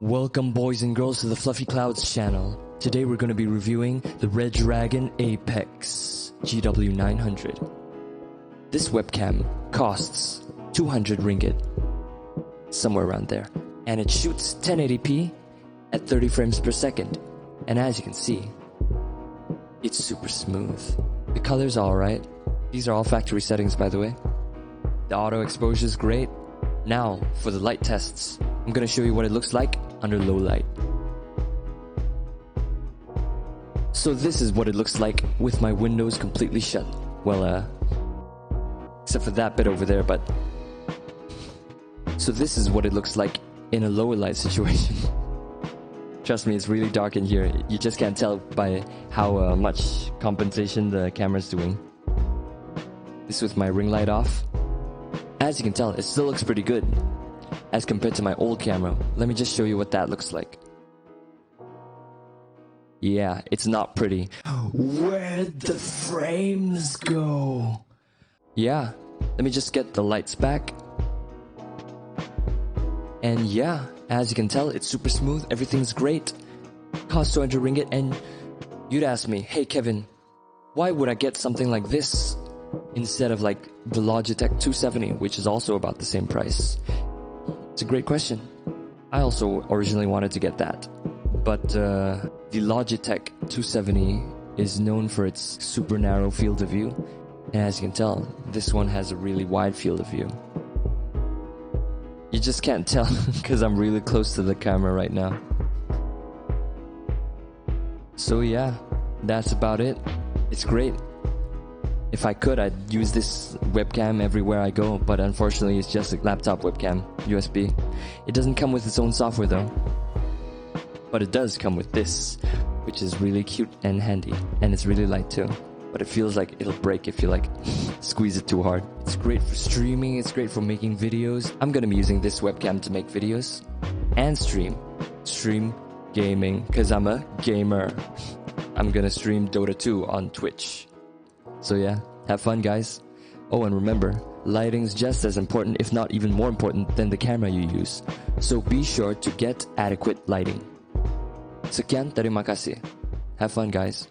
Welcome boys and girls to the Fluffy Clouds channel. Today we're going to be reviewing the Redragon Apex GW900. This webcam costs 200 ringgit, somewhere around there, and it shoots 1080p at 30 frames per second. And as you can see, it's super smooth. The colors are alright. These are all factory settings, by the way. The auto exposure is great. Now for the light tests. I'm going to show you what it looks like under low light. So this is what it looks like with my windows completely shut. Well, except for that bit over there, but... So this is what it looks like in a lower light situation. Trust me, it's really dark in here. You just can't tell by how much compensation the camera's doing. This with my ring light off. As you can tell, it still looks pretty good as compared to my old camera. Let me just show you what that looks like. Yeah, it's not pretty. Where'd the frames go? Yeah, let me just get the lights back. And yeah, as you can tell, it's super smooth, everything's great. Cost 200 ringgit, and you'd ask me, hey Kevin, why would I get something like this instead of like the Logitech 270, which is also about the same price? It's a great question. I also originally wanted to get that, but the Logitech 270 is known for its super narrow field of view, and as you can tell, this one has a really wide field of view. You just can't tell because I'm really close to the camera right now. So yeah, that's about it. It's great. If I could, I'd use this webcam everywhere I go, but unfortunately it's just a laptop webcam, USB. It doesn't come with its own software though. But it does come with this, which is really cute and handy, and it's really light too. But it feels like it'll break if you like squeeze it too hard. It's great for streaming, it's great for making videos. I'm gonna be using this webcam to make videos and stream gaming, cause I'm a gamer. I'm gonna stream Dota 2 on Twitch. So yeah, have fun guys. Oh, and remember, lighting's just as important, if not even more important than the camera you use. So be sure to get adequate lighting. Sekian, terima kasih. Have fun guys.